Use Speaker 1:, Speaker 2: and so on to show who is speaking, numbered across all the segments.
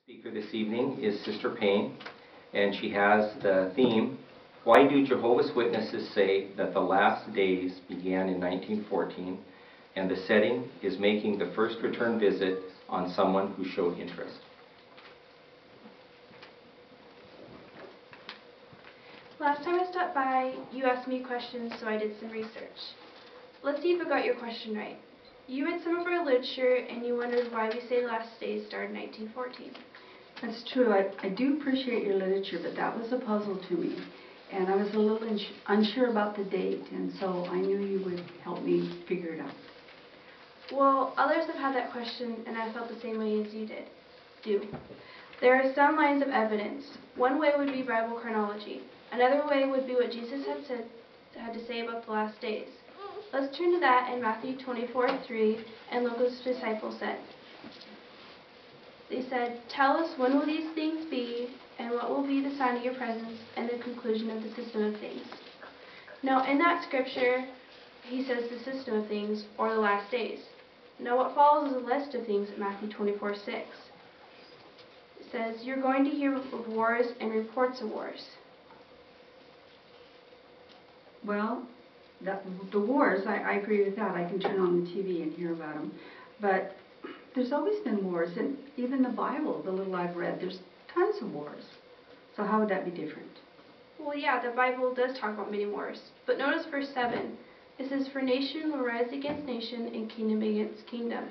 Speaker 1: Speaker this evening is Sister Payne, and she has the theme, Why do Jehovah's Witnesses say that the last days began in 1914, and the setting is making the first return visit on someone who showed interest.
Speaker 2: Last time I stopped by, you asked me questions, so I did some research. Let's see if I got your question right. You read some of our literature, and you wondered why we say the last days started in 1914.
Speaker 3: That's true. I do appreciate your literature, but that was a puzzle to me. And I was a little unsure about the date, and so I knew you would help me figure it out.
Speaker 2: Well, others have had that question, and I felt the same way as you do. There are some lines of evidence. One way would be Bible chronology. Another way would be what Jesus had to say about the last days. Let's turn to that in Matthew 24:3, and look what his disciples said. They said, "Tell us, when will these things be, and what will be the sign of your presence and the conclusion of the system of things?" Now, in that scripture, he says the system of things, or the last days. Now, what follows is a list of things in Matthew 24:6. It says, "You're going to hear of wars and reports of wars."
Speaker 3: Well, the wars, I agree with that. I can turn on the TV and hear about them. But there's always been wars, and even the Bible, the little I've read, there's tons of wars. So how would that be different?
Speaker 2: Well, yeah, the Bible does talk about many wars. But notice verse 7. It says, "For nation will rise against nation, and kingdom against kingdom."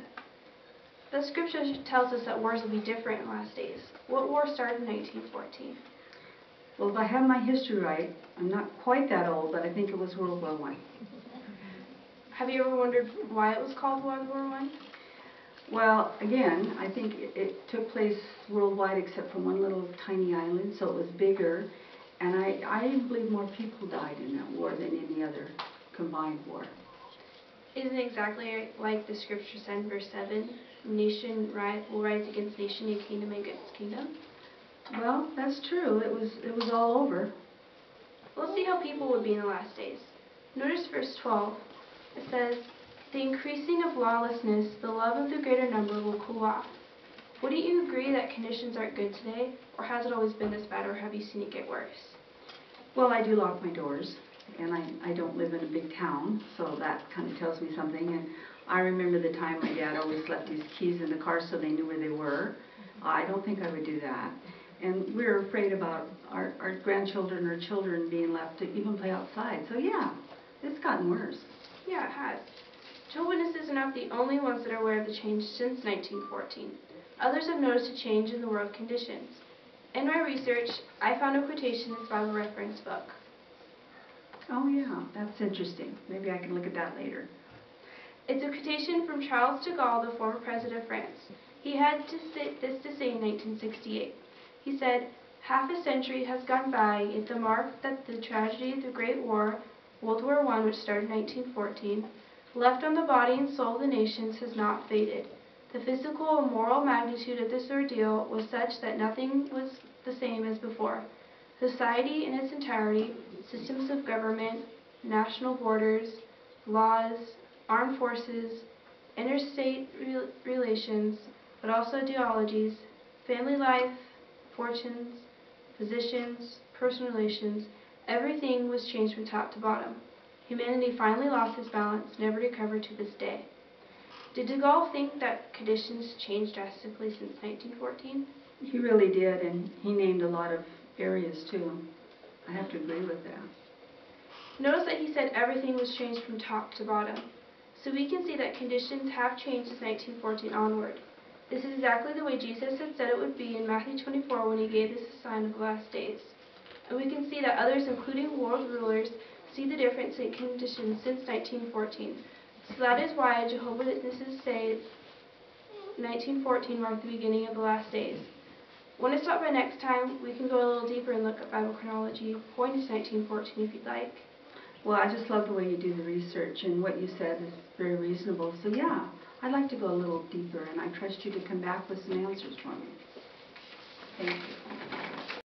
Speaker 2: The scripture tells us that wars will be different in the last days. What war started in 1914?
Speaker 3: Well, if I have my history right, I'm not quite that old, but I think it was World War I.
Speaker 2: Have you ever wondered why it was called World War I?
Speaker 3: Well, again, I think it took place worldwide except for one little tiny island, so it was bigger. And I believe more people died in that war than any other combined war.
Speaker 2: Isn't it exactly like the scripture said in verse 7? Nation will rise against nation, and kingdom against kingdom?
Speaker 3: Well, that's true. It was all over.
Speaker 2: Let's see how people would be in the last days. Notice verse 12. It says, "The increasing of lawlessness, the love of the greater number will cool off." Wouldn't you agree that conditions aren't good today? Or has it always been this bad, or have you seen it get worse?
Speaker 3: Well, I do lock my doors, and I don't live in a big town, so that kind of tells me something. And I remember the time my dad always left his keys in the car so they knew where they were. I don't think I would do that. And we're afraid about our grandchildren or children being left to even play outside. So yeah, it's gotten worse.
Speaker 2: Yeah, it has. Jehovah's Witnesses are not the only ones that are aware of the change since 1914. Others have noticed a change in the world conditions. In my research, I found a quotation in this Bible reference book.
Speaker 3: Oh yeah, that's interesting. Maybe I can look at that later.
Speaker 2: It's a quotation from Charles de Gaulle, the former president of France. He had this to say in 1968. He said, "Half a century has gone by, yet the mark that the tragedy of the Great War, World War I, which started in 1914, left on the body and soul of the nations has not faded. The physical and moral magnitude of this ordeal was such that nothing was the same as before. Society in its entirety, systems of government, national borders, laws, armed forces, interstate relations, but also ideologies, family life, fortunes, positions, personal relations, everything was changed from top to bottom. Humanity finally lost its balance, never recovered to this day." Did de Gaulle think that conditions changed drastically since 1914?
Speaker 3: He really did, and he named a lot of areas too. I have to agree with that.
Speaker 2: Notice that he said everything was changed from top to bottom. So we can see that conditions have changed since 1914 onward. This is exactly the way Jesus had said it would be in Matthew 24 when he gave us a sign of the last days. And we can see that others, including world rulers, see the difference in conditions since 1914. So that is why Jehovah's Witnesses say 1914 marked the beginning of the last days. When I stop by next time, we can go a little deeper and look at Bible chronology, pointing to 1914 if you'd like.
Speaker 3: Well, I just love the way you do the research, and what you said is very reasonable. So yeah, I'd like to go a little deeper, and I trust you to come back with some answers for me. Thank you.